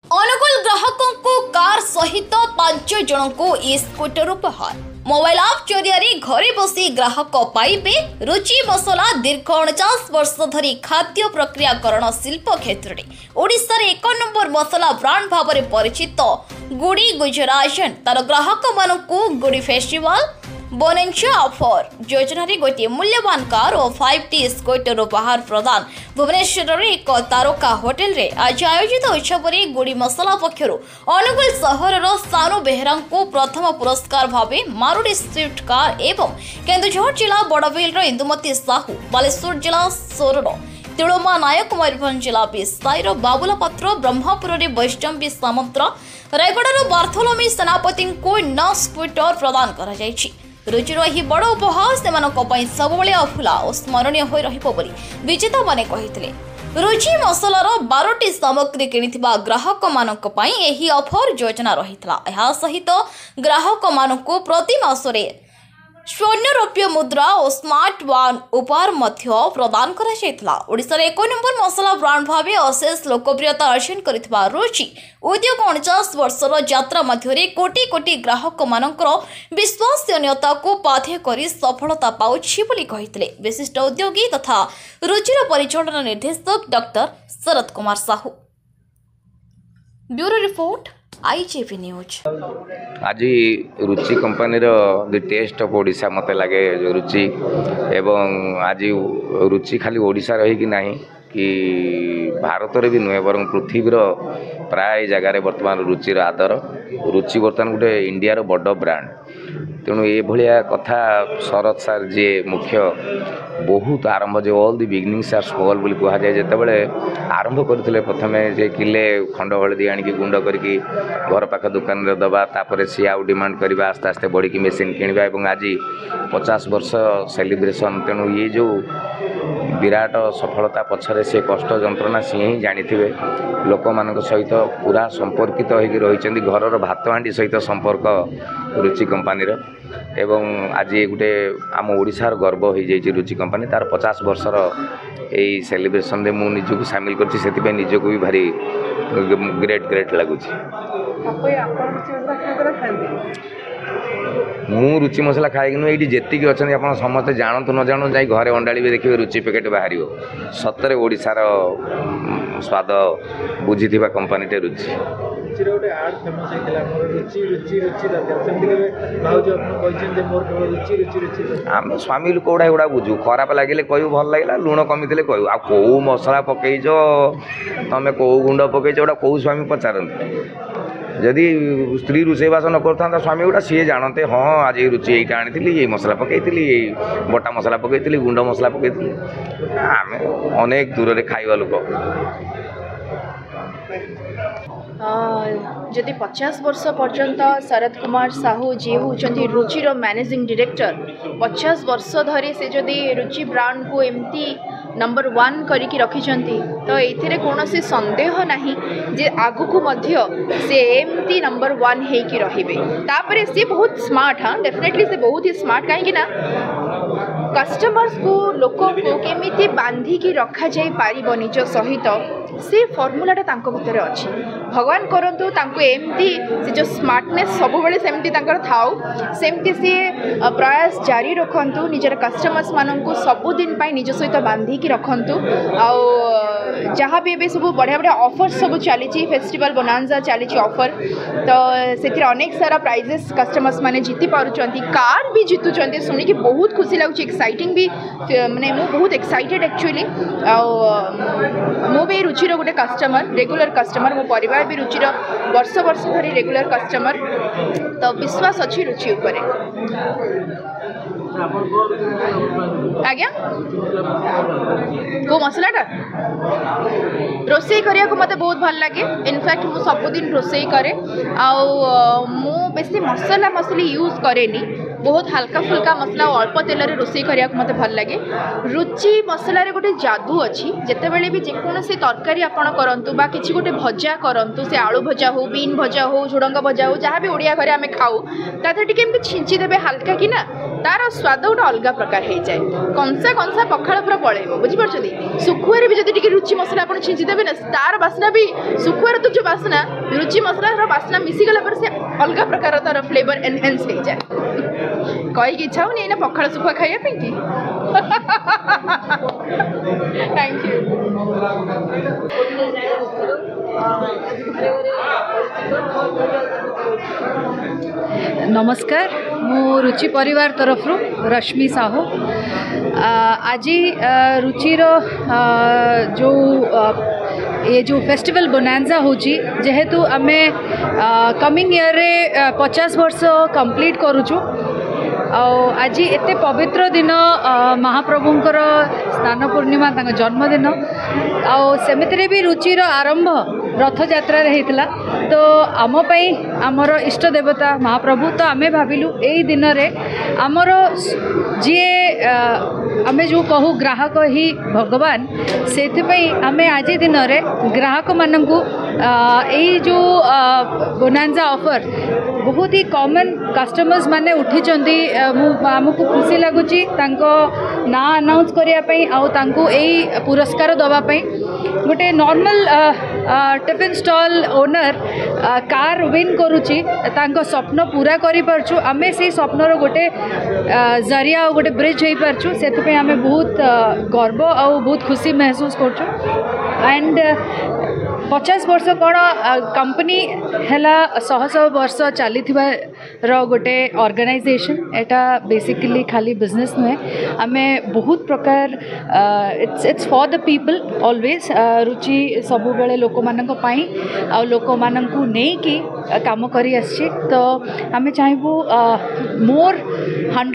अनुकूल ग्राहकों को कार सहित 5 जन को स्कूटर उपहार। मोबाइल आप जरिए घरे बसी ग्राहक पाइबे रुचि मसला। दीर्घ 49 वर्ष धरी खाद्य प्रक्रियाकरण शिल्प क्षेत्र में ओडिशा रे 1 नंबर मसला ब्रांड भाव में परिचित गुड़ी गुजराजन तार ग्राहक मानू गुड़ी फेस्टिवल बोनेंचा ऑफर योजना गोटे मूल्यवान कार और 5T स्कूटर उपहार प्रदान। भुवनेश्वर एक तारका होटेल रे आज आयोजित उत्सव में गुड़ी मसला पक्षर अनुगुल सहर सानु बेहरा को प्रथम पुरस्कार भावे मारुति स्विफ्ट कार एवं केन्दुझर जिला बड़बिल इंदुमती साहू, बालेश्वर जिला सोरर तिलोमा नायक, मयूरभंज जिला बिसाईर बाबुला पात्र, ब्रह्मपुर में वैष्णवी सामंत, रायगड़ार बार्थोलोमी सेनापति को 9 स्कूटर प्रदान करा जायछि। रुचिर यही बड़ उपहार से सबुबले अफुला और स्मरणीय हो रही विजेता माने कहिथिले। रुचि मसलार 12टी सामग्री किनिथिबा ग्राहक मानक पई एही ऑफर योजना रहितला। एहा सहित ग्राहक मानक प्रति मासरे स्वर्ण रौप्य मुद्रा और स्मार्ट वन उपहार प्रदान करा। ओडिशा रे 1 नंबर मसला ब्रांड भावे अशेष लोकप्रियता अर्जन करिथिबा रुचि उद्योग 49 वर्षर यात्रा मध्य कोटी कोटी ग्राहक मानकर विश्वसनीयता को पाथ्य करी सफलता पाउछि बोली कहिथिले विशिष्ट उद्योगी तथा रुचिर परिचालन निर्देशक doctor Sharad Kumar Sahu. Bureau report IJP news. आज Ruchi company the taste of Odisha मत लगे जो रुचि एवं आज रुचि खाली ओडिशा रही कि नहीं कि भारत रे भी नुहे बर पृथ्वीर प्राय जगार बर्तमान रुचिर आदर। रुचि बर्तमान गोटे इंडिया बड़ ब्रांड। तेणु ये भाया कथा शरद सार जी मुख्य बहुत आरंभ जो all the beginnings are small बोली कह जाए जितेबाला आरंभ करते प्रथम जे किले खंड हलदी आनिकी गुंड करके घर पाख दुकान में दबा तापर सी आउ डिमांड करवा आस्ते आस्ते बढ़ी मेसीन किणवा और आज 50 वर्ष सेलिब्रेशन। तेणु ये जो विराट सफलता पछरे से कष्ट जंत्रणा सी ही जानी थे लोक मान सहित पूरा संपर्कित होगी रही घर भात हांडी सहित संपर्क रुचि कंपानी एवं आज ये गोटे आम ओडिशार गर्व हो जाइए रुचि कंपानी तार 50 वर्षर यही सेलिब्रेशन में मुझे निजक सामिल कर निजक भी भारी ग्रेट लगुच। मु रुचि मसला खाएगी नुह ये जी अच्छा आप समस्त जानतु न जानू जा घरे अंडाड़ी भी देखिए रुचि पैकेट बाहर सतरे ओडिशार स्वाद बुझी कंपानी टे रुचि। आम स्वामी लोक गुड़ा गुड़ा बुझू खराब लगे कहू भल लगे लुण कमी थे कहू आ कौ मसला पकईच तुम कौ गुंड पकईच गोटा कौ स्वामी पचारती जदि स्त्री रोषेईवास न करता स्वामी गुड़ा सी जानते हाँ आज रुचि यहीटा आनी ये मसला पकई बटा मसला पकई गुंड मसला पकई आम अनेक दूर से खाइबा लोक। जदि 50 वर्ष पर्यंत शरद कुमार साहू जी होती रुचिर मैनेजिंग डायरेक्टर 50 वर्ष धरी से जदि रुचि ब्रांड को एमती नंबर 1 करके रखिंट तो ये कौन संदेह नहीं जे आगु मध्य से एमती नंबर 1 होगी रे। सी बहुत स्मार्ट। हाँ डेफिनेटली से बहुत ही स्मार्ट कहीं कस्टमर्स को लोक को केमिति बांधिकी रखा जाई पारिबो निज सहित से फॉर्मूलाटा तांको भितर अछि। भगवान करंतु तांको एमती से जो स्मार्टनेस सब बेले सेमती तांकर थाउ सेमती से प्रयास जारी रखंतु निजर कस्टमर्स मानन को सब दिन पाई निज सहित बांधिकी रखंतु। आ जहाँ भी एबे सब बढ़िया बढ़िया ऑफर सब चली फेस्टिवल बोनांजा चली ऑफर तो से अनेक सारा प्राइजेस कस्टमर्स माने जीति पारुचंती कार भी जीतुचंती सुनी कि बहुत खुशी लगुच एक्साइटिंग भी माने मु बहुत एक्साइटेड एक्चुअली। मु भी रुचिर गोटे कस्टमर रेगुलर कस्टमर मो परिवार भी रुचिर वर्ष वर्ष धरी रेगुलर कस्टमर तो विश्वास अच्छी रुचि उपरे। आज्ञा को मसलाटा रोसई करिया को मते बहुत भल लगे। इनफैक्ट मु सबुदिन रोसई करे आ मु बेसी मसला मसली यूज करेनी बहुत हल्का फुल्का मसला और अल्प तेल रोषे करने को मत भल लगे रुचि मसलार गोटे जादू अच्छी जिते बड़े भी जेकोसी तरकारी आपड़ करूँ बा कि गोटे भजा करूँ से आलू भजा हो बीन भजा हो झुड़ंग भजा हो जहाँ भी ओडिया घरे आम खाऊ तादेह टे छिंचीदेवे हल्का कि ना तार स्वाद गोटे अलग प्रकार हो जाए कंसा कंसा पखाड़ पूरा पलैब बुझीपार शुखुआरे भी जब रुचि मसला आप छिंचीदेवे ना तार बास्ना भी शुखुआर तो जो बास्ना रुचि मसला बास्ना मिसीगला पर से अलग प्रकार तार फ्लेवर एनहेंस हो जाए कहीकि इच्छा होनी ना पखाड़ शुखुआ खाइबा कि थैंक यू नमस्कार मु रुचि परिवार तरफ रश्मि साहू आज रुचिर जो ये जो फेस्टिवल बोनांजा होची जेहेतु आमे कमिंग ईयर रे 50 वर्ष कंप्लीट करूचु आज एते पवित्र दिन महाप्रभुंकर स्नान पूर्णिमा जन्मदिन आमिति भी रुचिर आरंभ रथ यात्रा होता तो आमपाई आमर इष्ट देवता महाप्रभु तो आमे भाविलु यही दिन रे आमर जी आमे जो कहू ग्राहक ही भगवान से आमे आज दिन रे ग्राहक मानकु यही जो बोनांजा ऑफर बहुत ही कॉमन कस्टमर्स माने उठी आमको खुशी लगुच ना अनाउंस करने यही पुरस्कार दवापाई गोटे normal tiffin stall owner car win करुच्ची स्वप्न पूरा करूँ आमे से स्वप्नर गोटे जरिया गोटे ब्रिज हो पार्छु से आमे बहुत गर्व आ बहुत खुशी महसूस करूँ एंड 50 वर्ष कौन कंपनी है 100 वर्ष चली गोटे ऑर्गेनाइजेशन एटा बेसिकली खाली बिजनेस नुहे आमे बहुत प्रकार it's for the people always Ruchi सब बेले लोक मानक पाई आ लोक मानकु नहीं कि काम करी आछि तो आमे चाहबू मोर 100